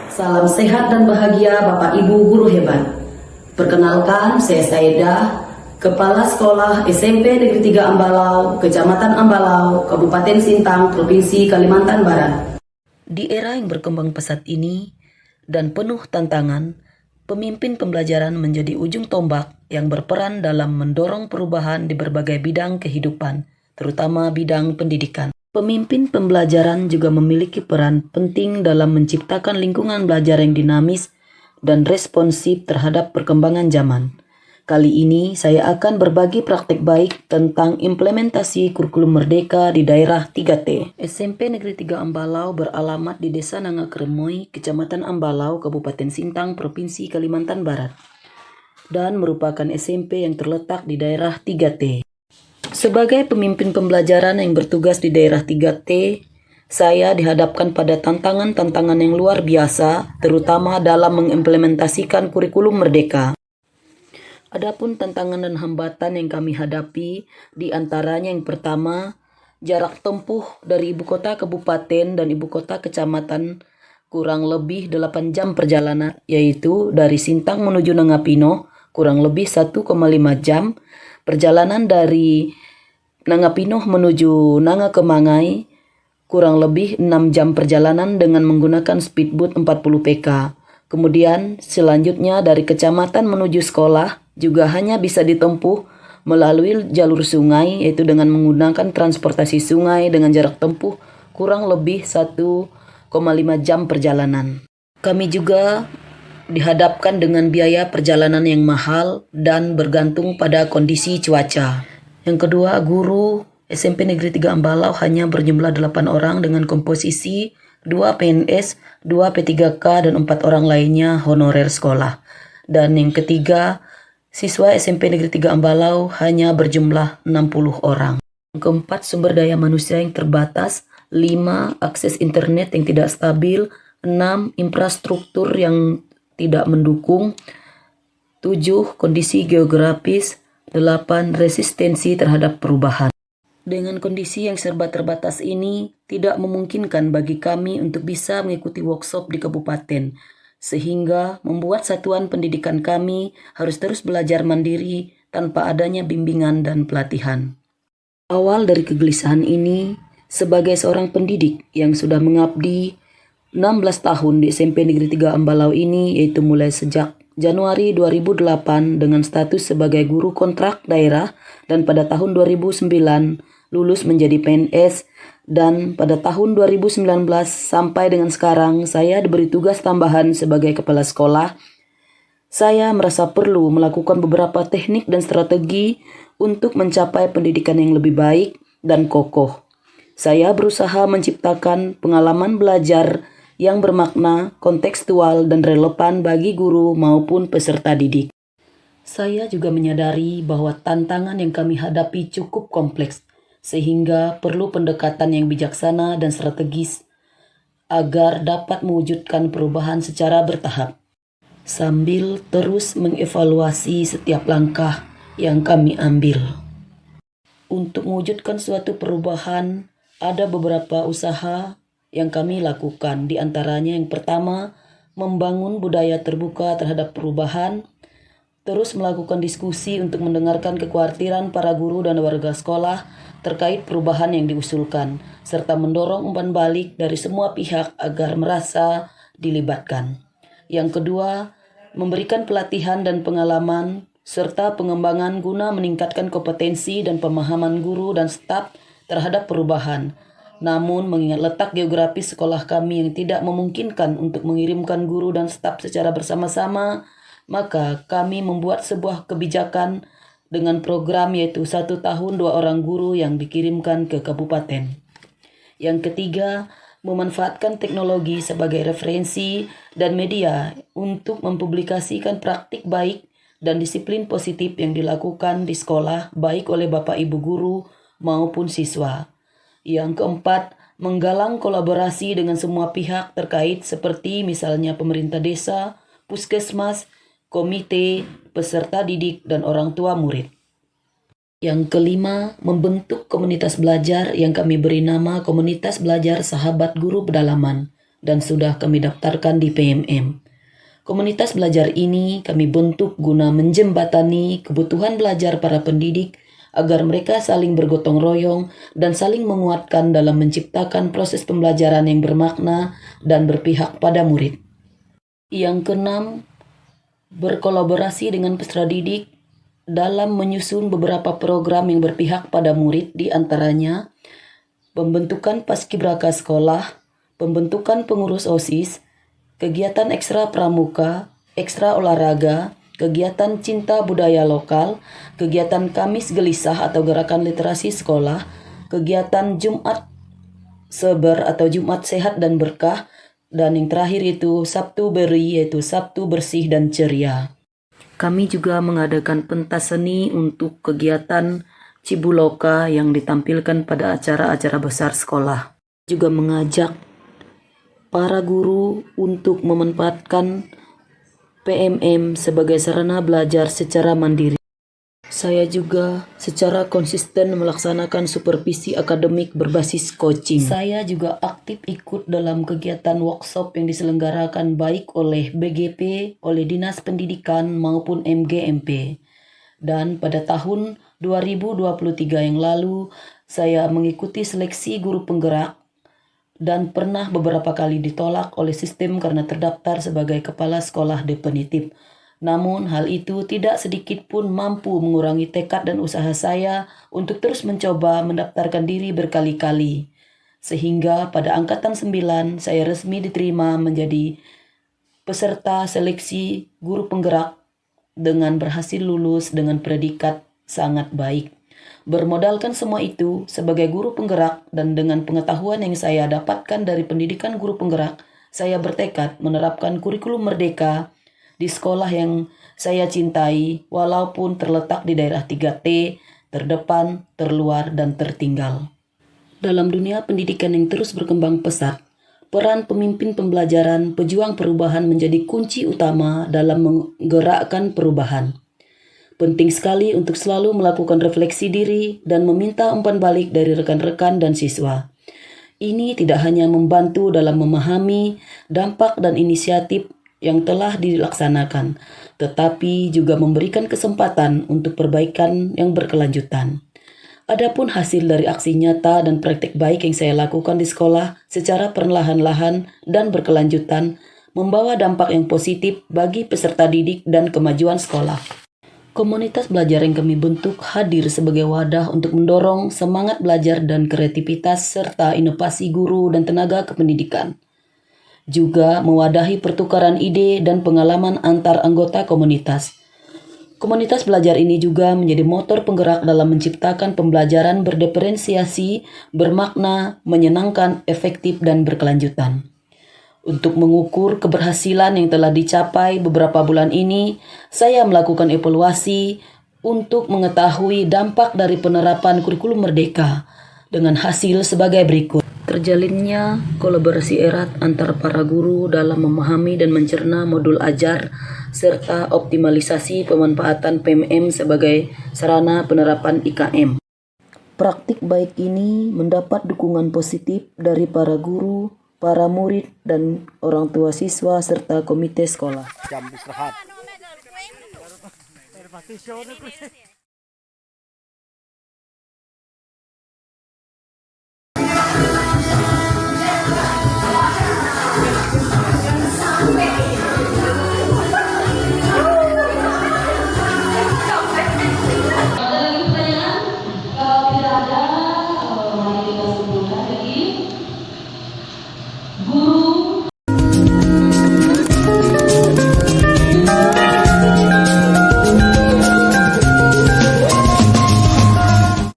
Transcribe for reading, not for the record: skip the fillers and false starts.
Salam sehat dan bahagia Bapak Ibu guru hebat. Perkenalkan, saya Saedah, Kepala Sekolah SMP Negeri 3 Ambalau, Kecamatan Ambalau, Kabupaten Sintang, Provinsi Kalimantan Barat. Di era yang berkembang pesat ini dan penuh tantangan, pemimpin pembelajaran menjadi ujung tombak yang berperan dalam mendorong perubahan di berbagai bidang kehidupan, terutama bidang pendidikan. Pemimpin pembelajaran juga memiliki peran penting dalam menciptakan lingkungan belajar yang dinamis dan responsif terhadap perkembangan zaman. Kali ini saya akan berbagi praktek baik tentang implementasi kurikulum merdeka di daerah 3T. SMP Negeri 3 Ambalau beralamat di Desa Nangakremoy, Kecamatan Ambalau, Kabupaten Sintang, Provinsi Kalimantan Barat, dan merupakan SMP yang terletak di daerah 3T. Sebagai pemimpin pembelajaran yang bertugas di daerah 3T, saya dihadapkan pada tantangan-tantangan yang luar biasa, terutama dalam mengimplementasikan kurikulum merdeka. Adapun tantangan dan hambatan yang kami hadapi, di antaranya yang pertama, jarak tempuh dari ibu kota kabupaten dan ibu kota kecamatan kurang lebih 8 jam perjalanan, yaitu dari Sintang menuju Nangapino kurang lebih 1,5 jam, perjalanan dari Nangapino menuju Nangakemangai kurang lebih 6 jam perjalanan dengan menggunakan speedboat 40 pk. Kemudian selanjutnya dari kecamatan menuju sekolah juga hanya bisa ditempuh melalui jalur sungai, yaitu dengan menggunakan transportasi sungai dengan jarak tempuh kurang lebih 1,5 jam perjalanan. Kami juga dihadapkan dengan biaya perjalanan yang mahal dan bergantung pada kondisi cuaca. Yang kedua, guru SMP Negeri 3 Ambalau hanya berjumlah 8 orang dengan komposisi 2 PNS, 2 P3K, dan 4 orang lainnya honorer sekolah. Dan yang ketiga, siswa SMP Negeri 3 Ambalau hanya berjumlah 60 orang. Yang keempat, sumber daya manusia yang terbatas. 5, akses internet yang tidak stabil. 6, infrastruktur yang tidak mendukung. 7, kondisi geografis. 8, resistensi terhadap perubahan. Dengan kondisi yang serba terbatas ini, tidak memungkinkan bagi kami untuk bisa mengikuti workshop di kabupaten, sehingga membuat satuan pendidikan kami harus terus belajar mandiri tanpa adanya bimbingan dan pelatihan. Awal dari kegelisahan ini, sebagai seorang pendidik yang sudah mengabdi 16 tahun di SMP Negeri 3 Ambalau ini, yaitu mulai sejak Januari 2008 dengan status sebagai guru kontrak daerah, dan pada tahun 2009 lulus menjadi PNS, dan pada tahun 2019 sampai dengan sekarang saya diberi tugas tambahan sebagai kepala sekolah. Saya merasa perlu melakukan beberapa teknik dan strategi untuk mencapai pendidikan yang lebih baik dan kokoh. Saya berusaha menciptakan pengalaman belajar yang bermakna, kontekstual, dan relevan bagi guru maupun peserta didik. Saya juga menyadari bahwa tantangan yang kami hadapi cukup kompleks, sehingga perlu pendekatan yang bijaksana dan strategis agar dapat mewujudkan perubahan secara bertahap, sambil terus mengevaluasi setiap langkah yang kami ambil. Untuk mewujudkan suatu perubahan, ada beberapa usaha yang kami lakukan. Di antaranya yang pertama, membangun budaya terbuka terhadap perubahan, terus melakukan diskusi untuk mendengarkan kekhawatiran para guru dan warga sekolah terkait perubahan yang diusulkan, serta mendorong umpan balik dari semua pihak agar merasa dilibatkan. Yang kedua, memberikan pelatihan dan pengalaman serta pengembangan guna meningkatkan kompetensi dan pemahaman guru dan staf terhadap perubahan. Namun mengingat letak geografis sekolah kami yang tidak memungkinkan untuk mengirimkan guru dan staf secara bersama-sama, maka kami membuat sebuah kebijakan dengan program yaitu 1 tahun 2 orang guru yang dikirimkan ke kabupaten. Yang ketiga, memanfaatkan teknologi sebagai referensi dan media untuk mempublikasikan praktik baik dan disiplin positif yang dilakukan di sekolah baik oleh Bapak Ibu guru maupun siswa. Yang keempat, menggalang kolaborasi dengan semua pihak terkait seperti misalnya pemerintah desa, puskesmas, komite, peserta didik, dan orang tua murid. Yang kelima, membentuk komunitas belajar yang kami beri nama Komunitas Belajar Sahabat Guru Pedalaman dan sudah kami daftarkan di PMM. Komunitas belajar ini kami bentuk guna menjembatani kebutuhan belajar para pendidik agar mereka saling bergotong royong dan saling menguatkan dalam menciptakan proses pembelajaran yang bermakna dan berpihak pada murid. Yang keenam, berkolaborasi dengan peserta didik dalam menyusun beberapa program yang berpihak pada murid, di antaranya pembentukan paskibraka sekolah, pembentukan pengurus OSIS, kegiatan ekstra pramuka, ekstra olahraga, kegiatan cinta budaya lokal, kegiatan Kamis Gelisah atau gerakan literasi sekolah, kegiatan Jumat Seber atau Jumat Sehat dan Berkah, dan yang terakhir itu Sabtu Beri yaitu Sabtu Bersih dan Ceria. Kami juga mengadakan pentas seni untuk kegiatan Cibuloka yang ditampilkan pada acara-acara besar sekolah. Juga mengajak para guru untuk memanfaatkan PMM sebagai sarana belajar secara mandiri. Saya juga secara konsisten melaksanakan supervisi akademik berbasis coaching. Saya juga aktif ikut dalam kegiatan workshop yang diselenggarakan baik oleh BGP, oleh Dinas Pendidikan maupun MGMP. Dan pada tahun 2023 yang lalu, saya mengikuti seleksi guru penggerak dan pernah beberapa kali ditolak oleh sistem karena terdaftar sebagai kepala sekolah definitif. Namun hal itu tidak sedikit pun mampu mengurangi tekad dan usaha saya untuk terus mencoba mendaftarkan diri berkali-kali. Sehingga pada angkatan 9 saya resmi diterima menjadi peserta seleksi guru penggerak dengan berhasil lulus dengan predikat sangat baik. Bermodalkan semua itu sebagai guru penggerak dan dengan pengetahuan yang saya dapatkan dari pendidikan guru penggerak, saya bertekad menerapkan kurikulum merdeka di sekolah yang saya cintai walaupun terletak di daerah 3T, terdepan, terluar, dan tertinggal. Dalam dunia pendidikan yang terus berkembang pesat, peran pemimpin pembelajaran, pejuang perubahan menjadi kunci utama dalam menggerakkan perubahan. Penting sekali untuk selalu melakukan refleksi diri dan meminta umpan balik dari rekan-rekan dan siswa. Ini tidak hanya membantu dalam memahami dampak dan inisiatif yang telah dilaksanakan, tetapi juga memberikan kesempatan untuk perbaikan yang berkelanjutan. Adapun hasil dari aksi nyata dan praktik baik yang saya lakukan di sekolah secara perlahan-lahan dan berkelanjutan membawa dampak yang positif bagi peserta didik dan kemajuan sekolah. Komunitas belajar yang kami bentuk hadir sebagai wadah untuk mendorong semangat belajar dan kreativitas serta inovasi guru dan tenaga kependidikan. Juga mewadahi pertukaran ide dan pengalaman antar anggota komunitas. Komunitas belajar ini juga menjadi motor penggerak dalam menciptakan pembelajaran berdiferensiasi, bermakna, menyenangkan, efektif, dan berkelanjutan. Untuk mengukur keberhasilan yang telah dicapai beberapa bulan ini, saya melakukan evaluasi untuk mengetahui dampak dari penerapan kurikulum merdeka dengan hasil sebagai berikut. Terjalinnya kolaborasi erat antar para guru dalam memahami dan mencerna modul ajar serta optimalisasi pemanfaatan PMM sebagai sarana penerapan IKM. Praktik baik ini mendapat dukungan positif dari para guru, para murid, dan orang tua siswa serta komite sekolah. Jam istirahat.